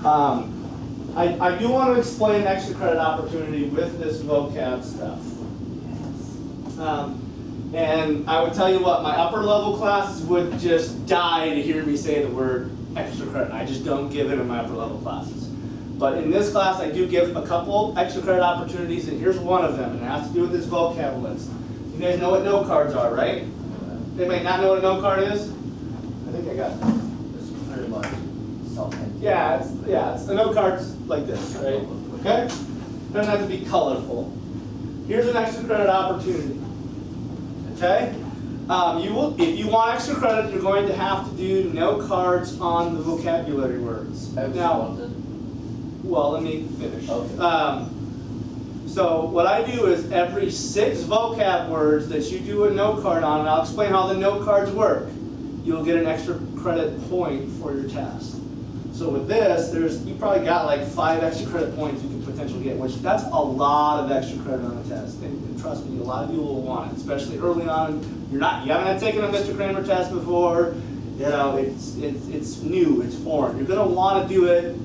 I do want to explain extra credit opportunity with this vocab stuff. And I would tell you what, my upper level classes would just die to hear me say the word extra credit. I just don't give it in my upper level classes. But in this class, I do give a couple extra credit opportunities, and here's one of them, and it has to do with this vocab list. You guys know what note cards are, right? They may not know what a note card is? I think I got it. It's pretty much self-contained. Yeah, it's the note card's like this, right? Okay? Doesn't have to be colorful. Here's an extra credit opportunity. Okay? If you want extra credit, you're going to have to do note cards on the vocabulary words. Now, well, let me finish. Okay. So what I do is every 6 vocab words that you do a note card on, and I'll explain how the note cards work, you'll get an extra credit point for your test. So with this, you probably got like 5 extra credit points you can potentially get, which that's a lot of extra credit on a test. And trust me, a lot of people will want it, especially early on. You haven't taken a Mr. Kramer test before. You know, it's new, it's foreign. You're going to want to do it.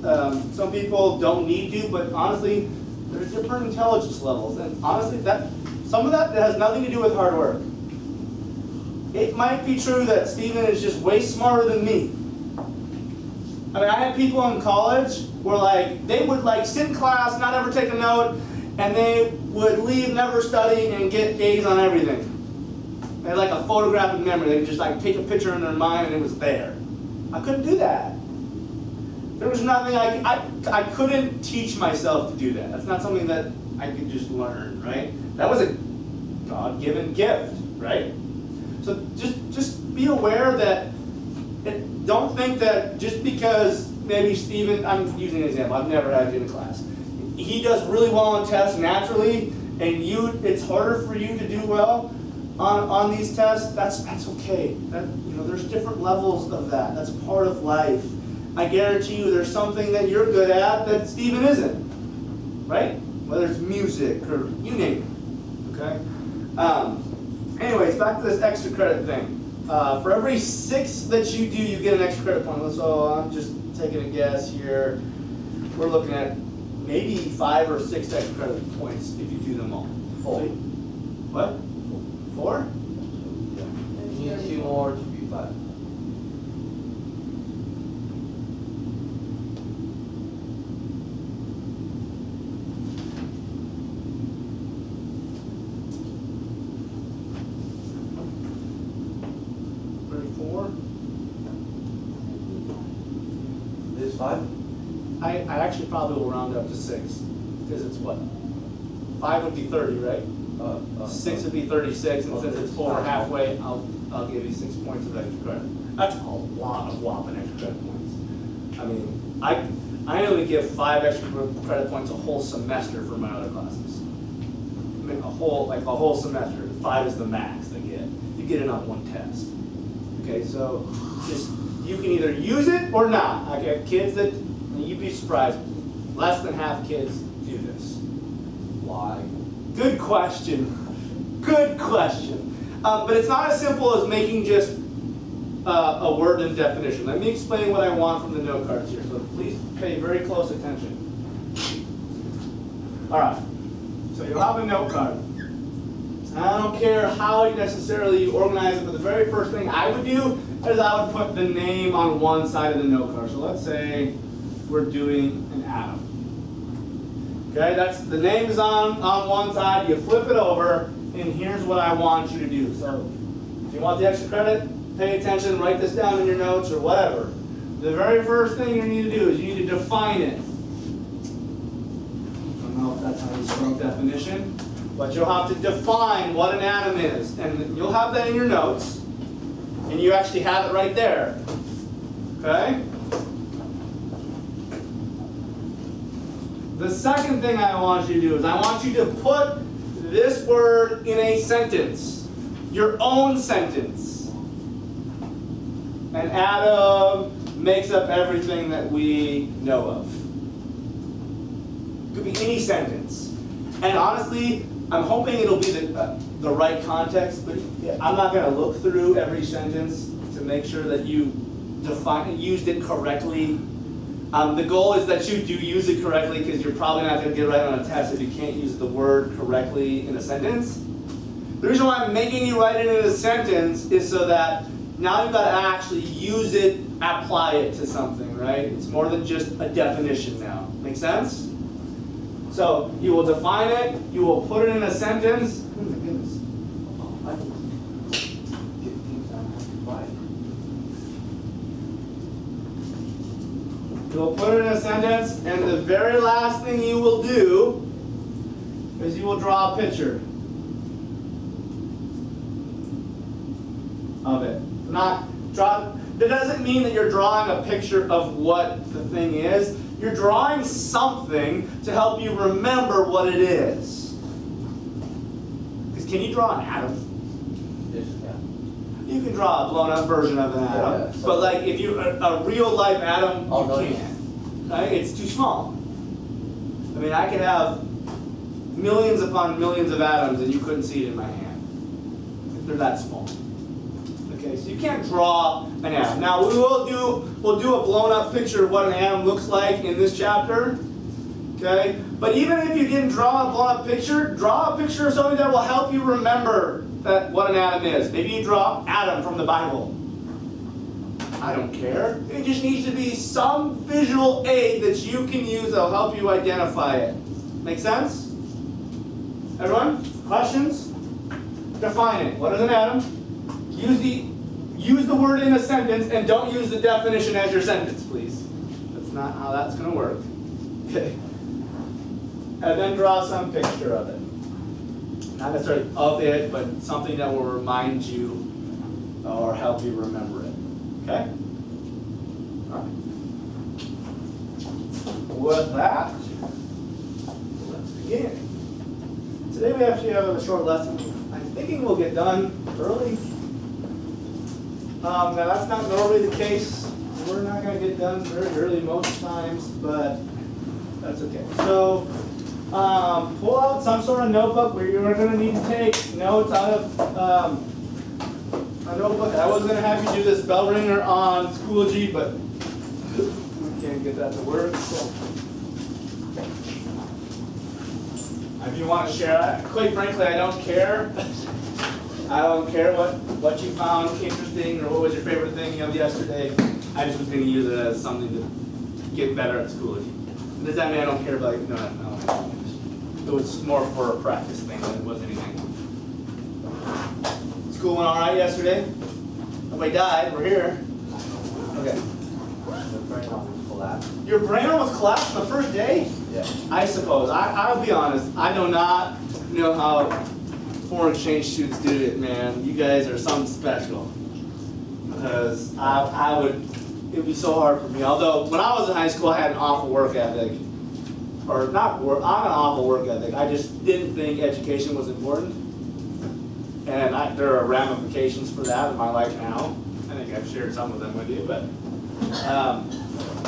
Some people don't need to, but honestly, there's different intelligence levels, and honestly, some of that has nothing to do with hard work. It might be true that Stephen is just way smarter than me. I mean, I had people in college where they would sit in class, not ever take a note, and they would leave, never study, and get A's on everything. They had a photographic memory. They could just take a picture in their mind and it was there. I couldn't do that. There was nothing I couldn't teach myself to do that. That's not something that I could just learn, right? That was a God-given gift, right? So just be aware that, don't think that just because maybe Stephen, I'm using an example, I've never had you in a class. He does really well on tests naturally, and it's harder for you to do well on these tests. That's okay. There's different levels of that. That's part of life. I guarantee you there's something that you're good at that Stephen isn't, right? Whether it's music or you name it, okay? Anyways, back to this extra credit thing. For every 6 that you do, you get an extra credit point. So I'm just taking a guess here. We're looking at maybe 5 or 6 extra credit points if you do them all. 4. So, what? 4? Yeah. And you need 2 more to be 5. This 5? I actually probably will round up to 6, because it's what? 5 would be 30, right? 6 would be 36, and since it's over halfway, I'll give you 6 points of extra credit. That's a lot of whopping extra credit points. I mean, I only give 5 extra credit points a whole semester for my other classes. I mean, a whole semester. 5 is the max they get. You get it on one test. Okay, so you can either use it or not. I have kids that, you'd be surprised, less than half kids do this. Why? Good question. Good question. But it's not as simple as making just a word and definition. Let me explain what I want from the note cards here. So please pay very close attention. All right. So you'll have a note card. I don't care how necessarily you organize it, but the very first thing I would do is I would put the name on one side of the note card. So let's say we're doing an atom. Okay, the name is on one side, you flip it over, and here's what I want you to do. So if you want the extra credit, pay attention, write this down in your notes or whatever. The very first thing you need to do is you need to define it. I don't know if that's how you spell definition, but you'll have to define what an atom is. And you'll have that in your notes, and you actually have it right there. Okay? The second thing I want you to do is I want you to put this word in a sentence, your own sentence. An atom makes up everything that we know of. It could be any sentence. And honestly, I'm hoping it'll be the right context, but I'm not going to look through every sentence to make sure that you used it correctly. The goal is that you do use it correctly because you're probably not going to get it right on a test if you can't use the word correctly in a sentence. The reason why I'm making you write it in a sentence is so that now you've got to actually use it, apply it to something, right? It's more than just a definition now. Make sense? So you will define it, you will put it in a sentence. Oh my goodness. You'll put it in a sentence, and the very last thing you will do is you will draw a picture of it. That doesn't mean that you're drawing a picture of what the thing is. You're drawing something to help you remember what it is. Because can you draw an atom? Yes, yeah. You can draw a blown up version of an atom. Yeah, so but like if you a real life atom, oh, you no, can't. Right? It's too small. I mean, I could have millions upon millions of atoms and you couldn't see it in my hand. They're that small. Okay, so you can't draw an atom. Now we'll do a blown up picture of what an atom looks like in this chapter. Okay? But even if you didn't draw a blown up picture, draw a picture of something that will help you remember what an atom is. Maybe you draw atom from the Bible. I don't care. It just needs to be some visual aid that you can use that'll help you identify it. Make sense? Everyone? Questions? Define it. What is an atom? Use the word in a sentence and don't use the definition as your sentence, please. That's not how that's going to work. Okay. And then draw some picture of it. Not necessarily of it, but something that will remind you or help you remember it. Okay? All right. With that, let's begin. Today we actually have a short lesson. I'm thinking we'll get done early. Now that's not normally the case. We're not going to get done very early most times, but that's okay. So pull out some sort of notebook where you're going to need to take notes out of a notebook. I was going to have you do this bell ringer on Schoology, but we can't get that to work. So if you want to share that, quite frankly, I don't care. I don't care what you found interesting or what was your favorite thing of yesterday. I just was going to use it as something to get better at Schoology. Does that mean I don't care about it? No. It was more for a practice thing than it was anything. School went all right yesterday. Nobody died. We're here. Okay. The brain almost collapsed. Your brain almost collapsed on the first day? Yeah. I suppose. I'll be honest. I do not know how foreign exchange students do it, man. You guys are something special. Because it would be so hard for me. Although, when I was in high school, I had an awful work ethic. Or not work, I had an awful work ethic. I just didn't think education was important. And there are ramifications for that in my life now. I think I've shared some of them with you, but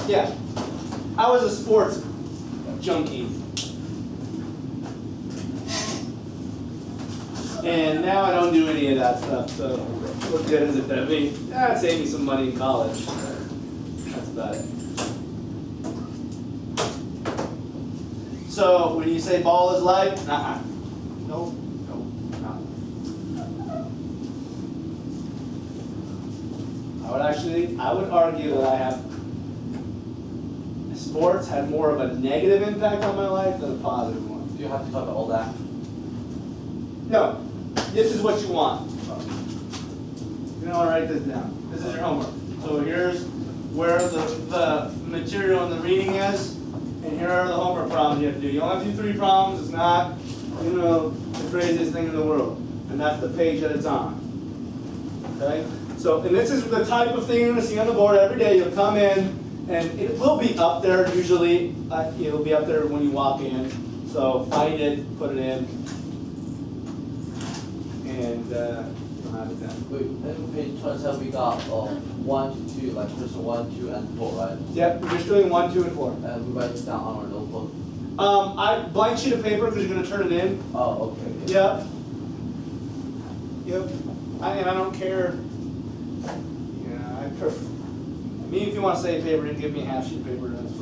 yeah. I was a sports junkie. And now I don't do any of that stuff, so what good is it to me? It saved me some money in college. That's about it. So, when you say ball is life, no. I would argue that sports had more of a negative impact on my life than a positive one. Do you have to talk about all that? No. This is what you want. You know, write this down. This is your homework. So here's where the material and the reading is, and here are the homework problems you have to do. You only have to do 3 problems. It's not, the craziest thing in the world. And that's the page that it's on. Okay? So, and this is the type of thing you're going to see on the board every day. You'll come in, and it will be up there usually. It'll be up there when you walk in. So find it, put it in, and you'll have it done. Wait, and page 27 we got 1 to 2, like question 1, 2, and 4, right? Yep, we're just doing 1, 2, and 4. And we write it down on our notebook. Blank sheet of paper because you're going to turn it in. Oh, okay. Yep. And I don't care. Me, if you want to save paper, you can give me a half sheet of paper. That's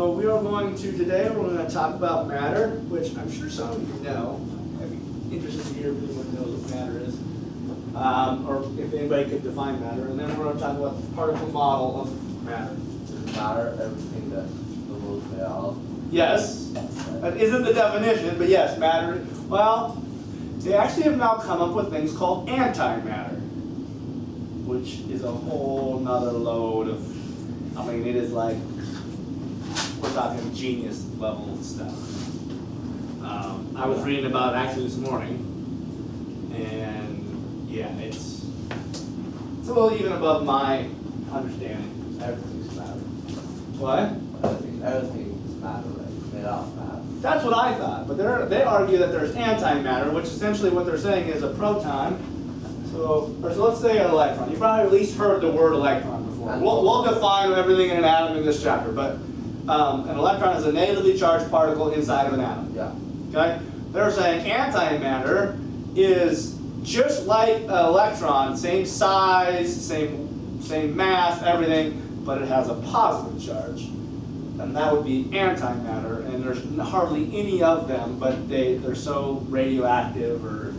So we are going to, today we're going to talk about matter, which I'm sure some of you know. I'd be interested to hear if anyone knows what matter is. Or if anybody could define matter. And then we're going to talk about the particle model of matter. Does matter everything that the world is made out of? Yes. That isn't the definition, but yes, matter. Well, they actually have now come up with things called antimatter, which is a whole nother load of, I mean, it is like, we're talking genius level stuff. I was reading about it actually this morning, and yeah, it's a little even above my understanding. Everything's matter. What? Everything is matter, right? Made out of matter. That's what I thought, but they argue that there's antimatter, which essentially what they're saying is a proton. So let's say an electron. You've probably at least heard the word electron before. We'll define everything in an atom in this chapter, but an electron is a negatively charged particle inside of an atom. Yeah. Okay? They're saying antimatter is just like an electron, same size, same mass, everything, but it has a positive charge. And that would be antimatter, and there's hardly any of them, but they're so radioactive or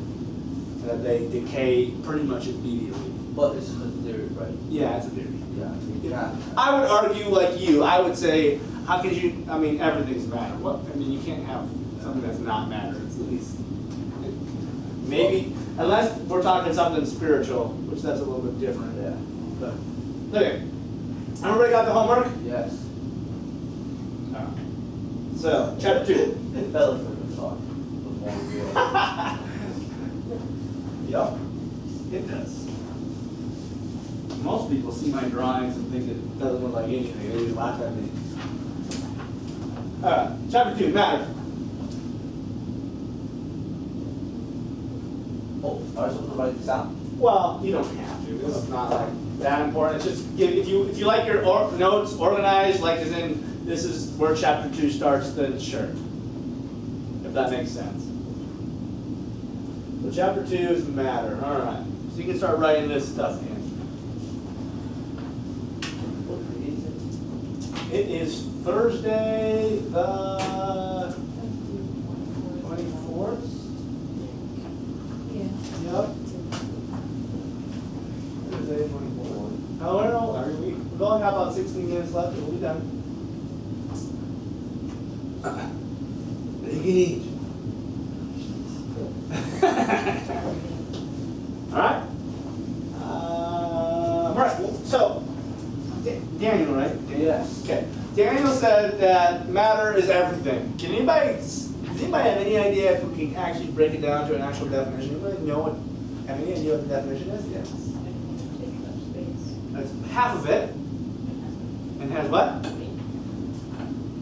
that they decay pretty much immediately. But it's just a theory, right? Yeah, it's a theory. Yeah. You can't. I would argue like you. I would say, how could you? I mean, everything's matter. What? I mean, you can't have something that's not matter. It's at least maybe, unless we're talking something spiritual, which that's a little bit different. Yeah. But okay, everybody got the homework? Yes. So, chapter 2. It does look a thought. Yep, it does. Most people see my drawings and think it doesn't look like anything. They just laugh at me. Alright, chapter 2, matter. Oh, are you supposed to write this down? Well, you don't have to. This is not like that important. It's just if you like your notes organized, like as in this is where chapter 2 starts, then sure. If that makes sense. So chapter 2 is matter. All right. So you can start writing this stuff in. It is Thursday the 24th. Yeah. Yep. Thursday 24th. Oh, I don't know. We've only got about 16 minutes left, and we'll be done. What do you need? All right. All right. So, Daniel, right? Yes. Okay. Daniel said that matter is everything. Does anybody have any idea if we can actually break it down to an actual definition? Anybody have any idea what the definition is? Yes. That's half of it. And has what?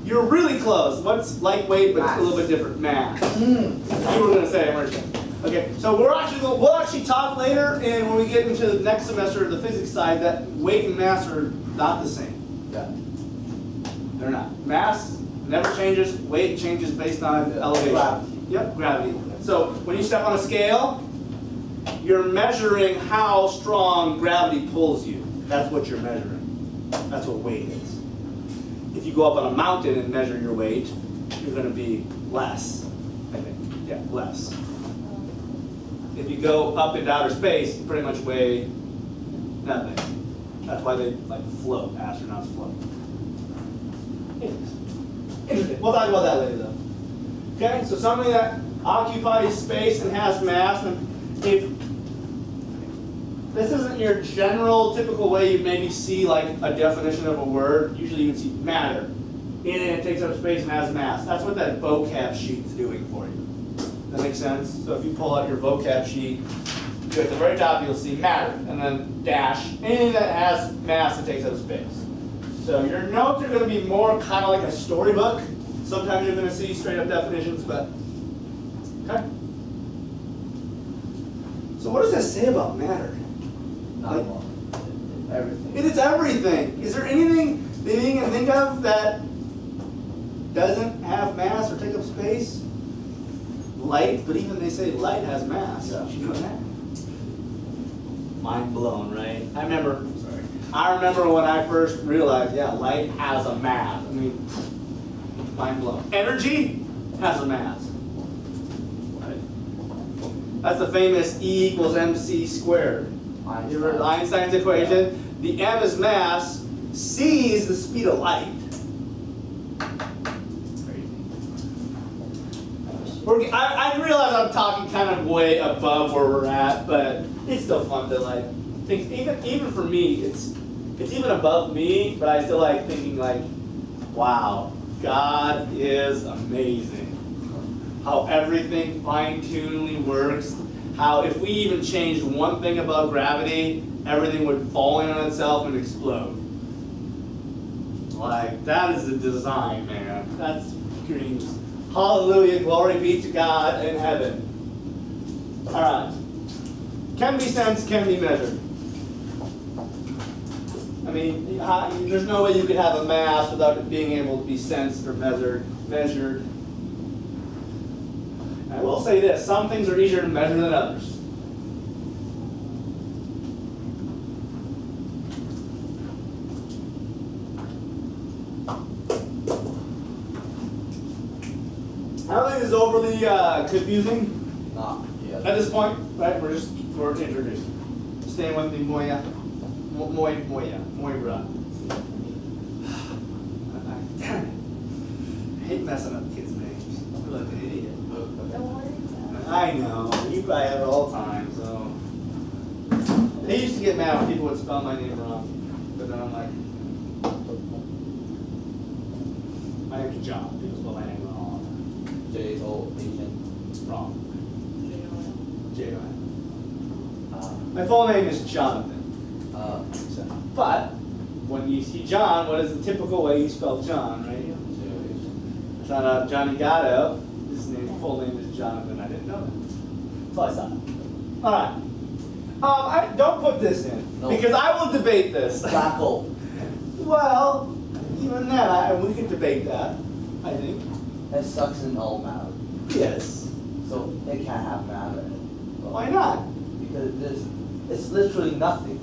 You're really close. What's lightweight but a little bit different? Mass. You were going to say, weren't you? Okay, so we'll actually talk later, and when we get into the next semester of the physics side, that weight and mass are not the same. Yeah. They're not. Mass never changes. Weight changes based on elevation. Gravity. Yep, gravity. So when you step on a scale, you're measuring how strong gravity pulls you. That's what you're measuring. That's what weight is. If you go up on a mountain and measure your weight, you're going to be less, I think. Yeah, less. If you go up into outer space, you pretty much weigh nothing. That's why they like float, astronauts float. Anyways, interesting. We'll talk about that later though. Okay, so something that occupies space and has mass, and if this isn't your general, typical way you maybe see like a definition of a word. Usually you would see matter. And it takes up space and has mass. That's what that vocab sheet is doing for you. That makes sense? So if you pull out your vocab sheet, at the very top you'll see matter, and then dash, anything that has mass that takes up space. So your notes are going to be more kind of like a storybook. Sometimes you're going to see straight up definitions, but okay. So what does that say about matter? Not one. Everything. It is everything. Is there anything that you can think of that doesn't have mass or take up space? Light, but even they say light has mass. Yeah. You know that? Mind blown, right? I remember when I first realized, yeah, light has a mass. I mean, Mind blown. Energy has a mass. Right? That's the famous E equals mc squared. You heard Einstein's equation? The m is mass, c is the speed of light. I realize I'm talking kind of way above where we're at, but it's still fun to like think. Even for me, it's even above me, but I still like thinking like, wow, God is amazing. How everything fine-tunedly works. How if we even changed one thing about gravity, everything would fall in on itself and explode. Like, that is the design, man. That's dreams. Hallelujah, glory be to God in heaven. All right. Can be sensed, can be measured. I mean, there's no way you could have a mass without it being able to be sensed or measured. I will say this, some things are easier to measure than others. I don't think this is overly confusing at this point, right? We're introduced. Stay with me, Moya. Moira. Damn it. I hate messing up kids' names. I feel like an idiot. I know. You probably have it all the time, so. They used to get mad when people would spell my name wrong. But then I'm like, my name's John. People spell my name wrong. J-O-H-N. Wrong. J-O-N. My full name is Jonathan. But when you see John, what is the typical way you spell John, right? I found out Johnny Gatto, his full name is Jonathan. I didn't know that. So I saw it. All right. Don't put this in because I will debate this. Black hole. Well, even that, we can debate that. I think. It sucks in all matter. Yes. So it can't have matter. Why not? Because it's literally nothing.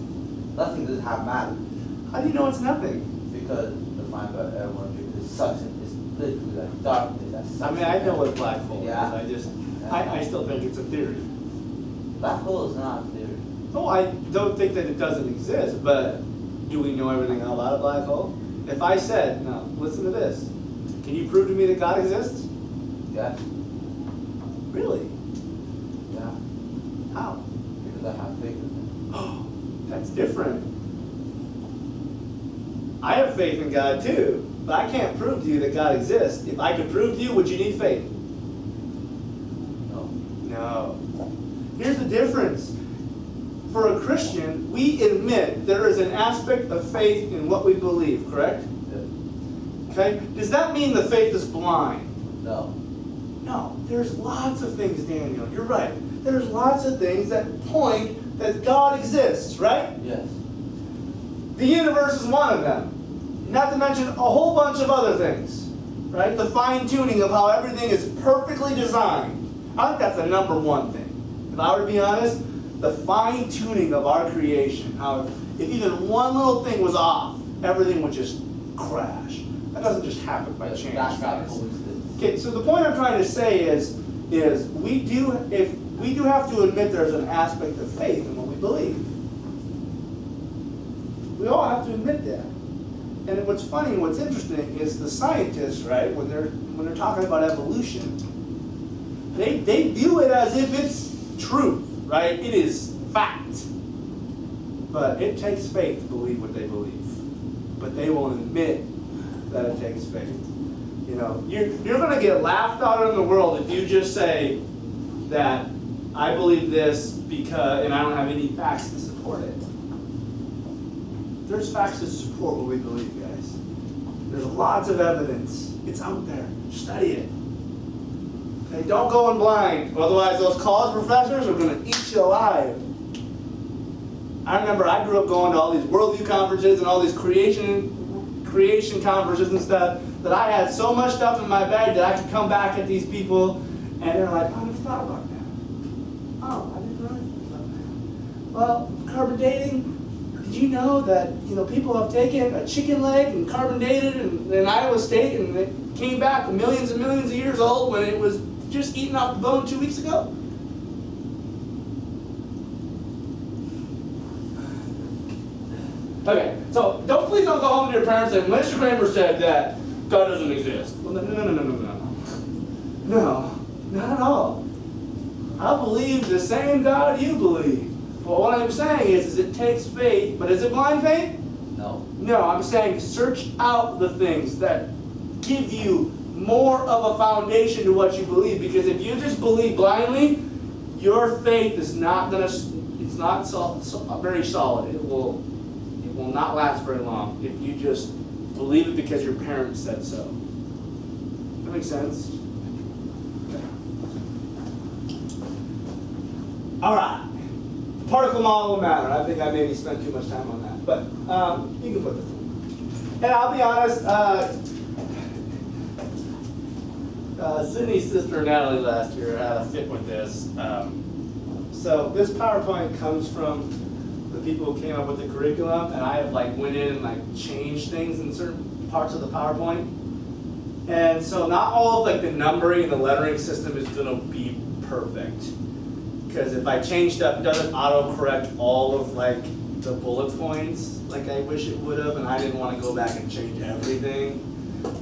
Nothing doesn't have matter. How do you know it's nothing? Because defined by everyone, because it sucks in, it's literally like darkness that sucks. I mean, I know what a black hole is. Yeah. I still think it's a theory. Black hole is not a theory. Oh, I don't think that it doesn't exist, but do we know everything about a black hole? If I said, now, listen to this. Can you prove to me that God exists? Yeah. Really? Yeah. How? Because I have faith in it. Oh, that's different. I have faith in God too, but I can't prove to you that God exists. If I could prove to you, would you need faith? No. No. Here's the difference. For a Christian, we admit there is an aspect of faith in what we believe, correct? Yeah. Okay? Does that mean the faith is blind? No. No. There's lots of things, Daniel. You're right. There's lots of things that point that God exists, right? Yes. The universe is one of them. Not to mention a whole bunch of other things, right? The fine-tuning of how everything is perfectly designed. I think that's the number one thing. If I were to be honest, the fine-tuning of our creation. How if even one little thing was off, everything would just crash. That doesn't just happen by chance. That's not guys. coincidence. Okay, so the point I'm trying to say is we do have to admit there's an aspect of faith in what we believe. We all have to admit that. And what's funny and what's interesting is the scientists, right, when they're talking about evolution, they view it as if it's truth, right? It is fact. But it takes faith to believe what they believe. But they will admit that it takes faith. You know, you're going to get laughed out in the world if you just say that I believe this because, and I don't have any facts to support it. There's facts to support what we believe, guys. There's lots of evidence. It's out there. Study it. Okay, don't go in blind. Otherwise, those college professors are going to eat you alive. I remember I grew up going to all these worldview conferences and all these creation conferences and stuff, that I had so much stuff in my bag that I could come back at these people and they're like, oh, I never thought about that. Oh, I didn't really think about that. Well, carbon dating, did you know that people have taken a chicken leg and carbon dated in Iowa State, and it came back millions and millions of years old when it was just eaten off the bone 2 weeks ago? Okay, so please don't go home to your parents and Mr. Kramer said that God doesn't exist. Well, no. No, not at all. I believe the same God you believe. But what I'm saying is it takes faith, but is it blind faith? No. No, I'm saying search out the things that give you more of a foundation to what you believe. Because if you just believe blindly, your faith is not gonna. It's not very solid. It will not last very long if you just believe it because your parents said so. That makes sense? Okay. All right. Particle model of matter. I think I maybe spent too much time on that, but you can put this in. And I'll be honest, Sydney's sister Natalie last year had a fit with this. So this PowerPoint comes from the people who came up with the curriculum, and I have went in and changed things in certain parts of the PowerPoint. And so not all of the numbering and the lettering system is going to be perfect. Because if I change stuff, it doesn't auto-correct all of the bullet points like I wish it would have, and I didn't want to go back and change everything.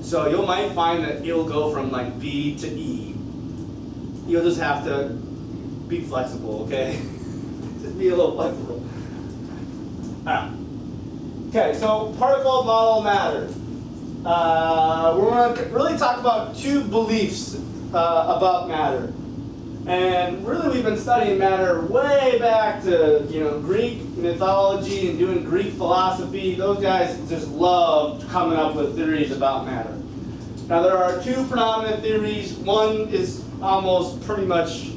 So you might find that it'll go from B to E. You'll just have to be flexible, okay? Just be a little flexible. Okay, so particle model matter. We're going to really talk about two beliefs about matter. And really we've been studying matter way back to Greek mythology and doing Greek philosophy. Those guys just loved coming up with theories about matter. Now there are two predominant theories. One is almost pretty much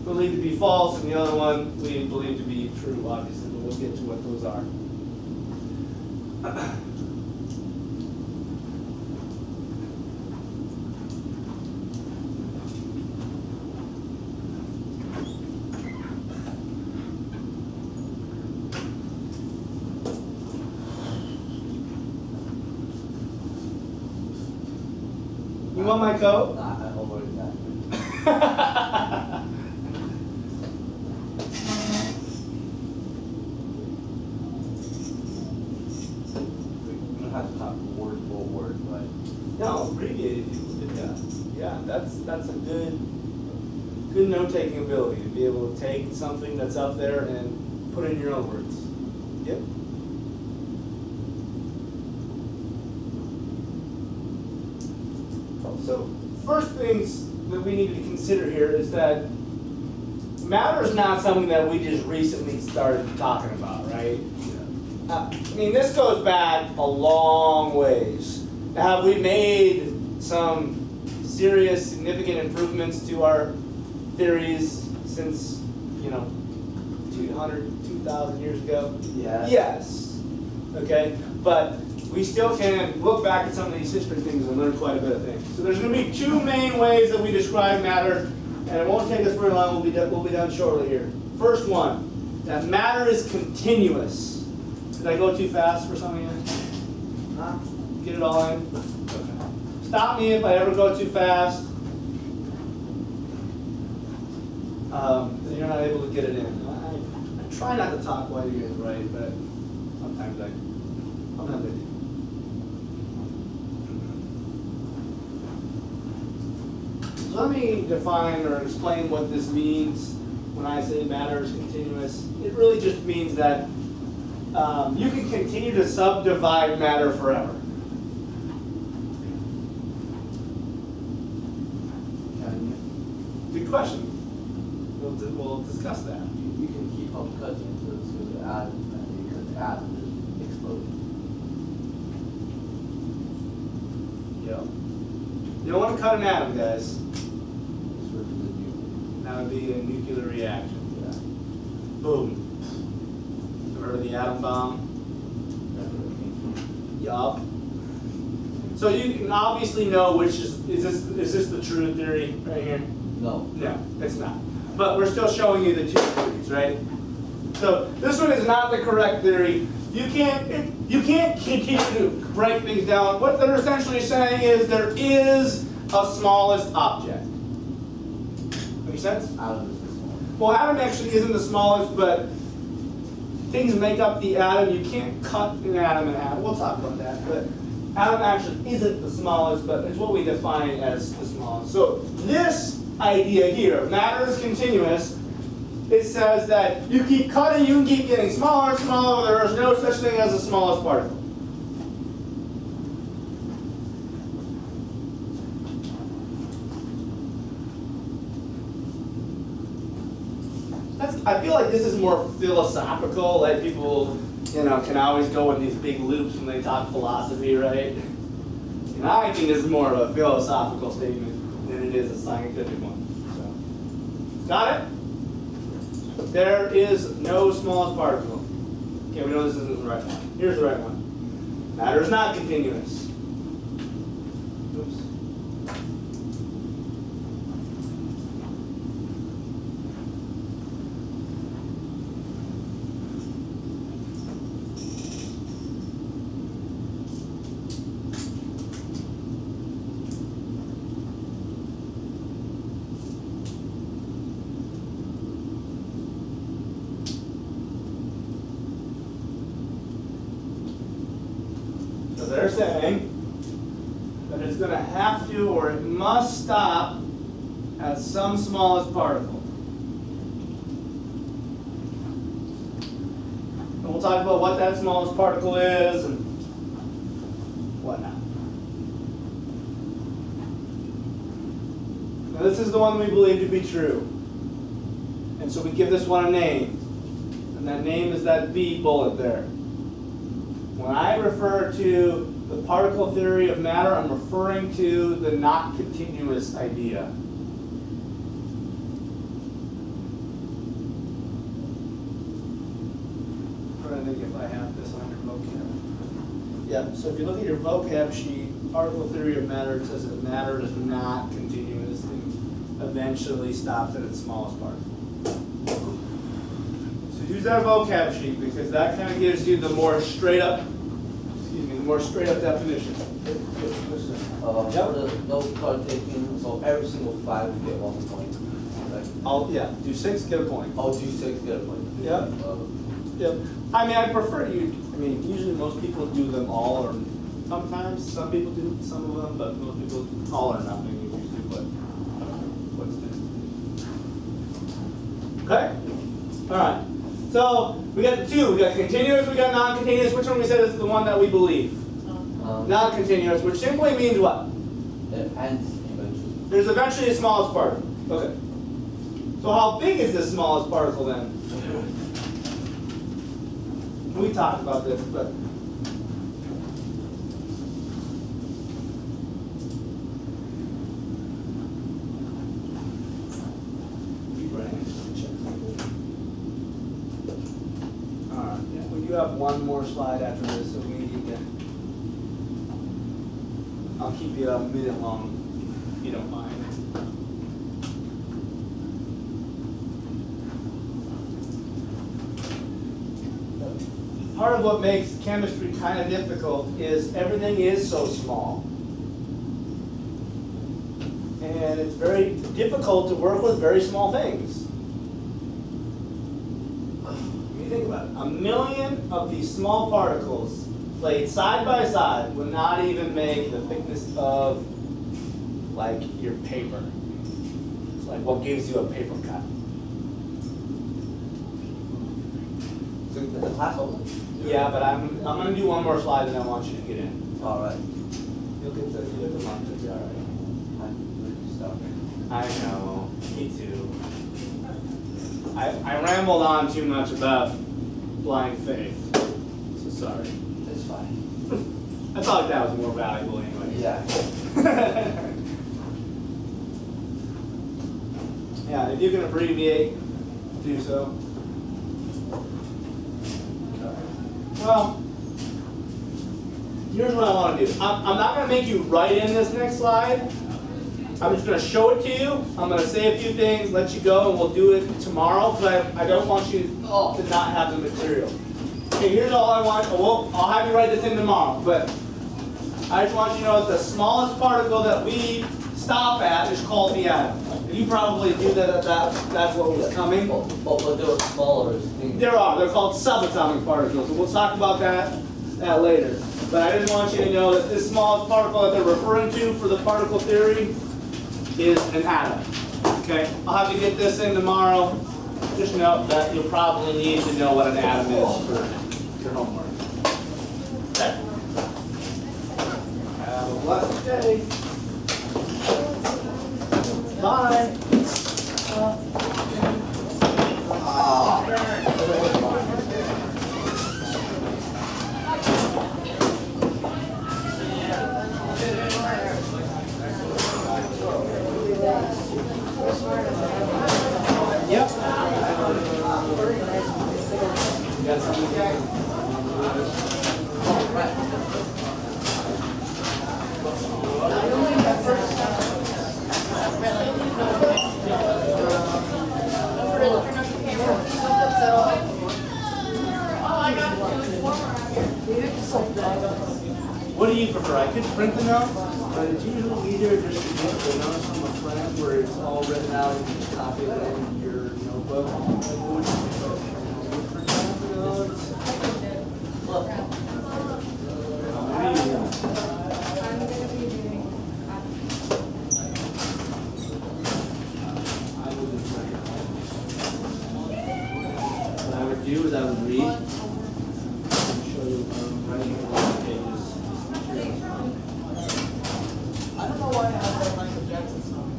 believed to be false, and the other one we believe to be true, obviously, but we'll get to what those are. You want my coat? Nah, I already got it. We don't have to talk word for word, but No, abbreviated people did that. Yeah, that's a good note-taking ability to be able to take something that's up there and put it in your own words. Yep. So, first things that we need to consider here is that matter is not something that we just recently started talking about, right? I mean, this goes back a long ways. Have we made some serious, significant improvements to our theories since, 2,000 years ago? yeah. Yes. Okay, but we still can look back at some of these history things and learn quite a bit of things. So there's going to be two main ways that we describe matter, and it won't take us very long. We'll be done shortly here. First one, that matter is continuous. Did I go too fast for some of you? Huh? Get it all in? Okay. Stop me if I ever go too fast. You're not able to get it in. I try not to talk while you guys write, but sometimes I do. So let me define or explain what this means when I say matter is continuous. It really just means that you can continue to subdivide matter forever. Good question. We'll discuss that. You can keep on cutting to the atom, and you can add and just explode. Yeah. You don't want to cut an atom, guys. Switch to the new. That would be a nuclear reaction. Yeah. Boom. Heard of the atom bomb? Yup. So you can obviously know which is this the true theory right here? No. No, it's not. But we're still showing you the two theories, right? So this one is not the correct theory. You can't continue to break things down. What they're essentially saying is there is a smallest object. Make sense? Atom is the smallest. Well, atom actually isn't the smallest, but things make up the atom. You can't cut an atom in half. We'll talk about that. But atom actually isn't the smallest, but it's what we define as the smallest. So this idea here, matter is continuous. It says that you keep cutting, you can keep getting smaller and smaller. There is no such thing as the smallest particle. I feel like this is more philosophical, like people, can always go in these big loops when they talk philosophy, right? And I think this is more of a philosophical statement than it is a scientific one. So, got it? There is no smallest particle. Okay, we know this isn't the right one. Here's the right one. Matter is not continuous. Oops. They're saying that it's going to have to, or it must stop at some smallest particle. And we'll talk about what that smallest particle is and whatnot. Now this is the one we believe to be true. And so we give this one a name. And that name is that B bullet there. When I refer to the particle theory of matter, I'm referring to the not continuous idea. I'm trying to think if I have this on your vocab. Yeah, so if you look at your vocab sheet, particle theory of matter, it says that matter is not continuous and eventually stops at its smallest particle. Use that vocab sheet because that kind of gives you the more straight up, definition. For the note card taking, so every single 5 you get 1 point. Right? Do 6, get a point. I'll do 6, get a point. Yep. Yep. I prefer usually most people do them all, or sometimes some people do some of them, but most people all or nothing is usually what's next. Okay? All right. So we got the two. We got continuous, we got non-continuous. Which one we said is the one that we believe? Non-continuous, which simply means what? It ends eventually. There's eventually a smallest particle. Okay. So how big is the smallest particle then? We talked about this, but you have one more slide after this, so we need to. I'll keep you a minute long, if you don't mind. Part of what makes chemistry kind of difficult is everything is so small. And it's very difficult to work with very small things. Think about it. 1 million of these small particles laid side by side would not even make the thickness of like your paper. It's like what gives you a paper cut. So the class over? Yeah, but I'm gonna do one more slide and I want you to get in. All right. You'll get the mark, it'll be all right. I know, me too. I rambled on too much about blind faith, so sorry. It's fine. I thought that was more valuable anyway. Yeah. Yeah, if you can abbreviate, do so. Well, here's what I want to do. I'm not going to make you write in this next slide, I'm just gonna show it to you. I'm gonna say a few things, let you go, and we'll do it tomorrow, because I don't want you to not have the material. Okay, here's all I want. Well, I'll have you write this in tomorrow, but I just want you to know that the smallest particle that we stop at is called the atom. You probably knew that that's what was coming. But there are smaller things. There are. They're called subatomic particles, and we'll talk about that later. But I just want you to know that this smallest particle that they're referring to for the particle theory is an atom. Okay? I'll have you get this in tomorrow. Just note that you'll probably need to know what an atom is for your homework. Okay? Have a blessed day. Bye. Yep. You got something? What do you prefer? I could print the notes, but it's usually easier just to get the notes from a friend where it's all written out and you can copy it in your notebook. What would you prefer? Would you prefer the notes? What I would do is I would read and show you writing on the pages. I don't know why I have that Michael Jackson song.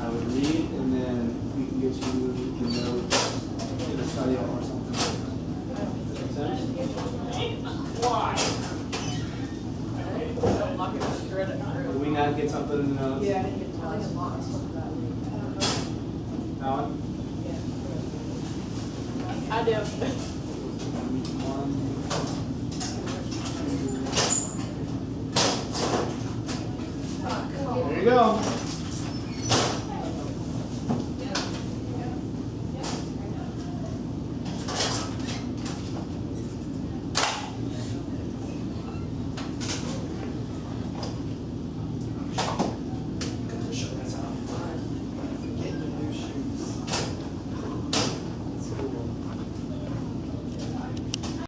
I would read and then we can get you the notes in a study or something. Does that make sense? Why? I'm not gonna shred it. Did we not get something in the notes? Yeah, I didn't get to I lost. Alan? I do. There you go.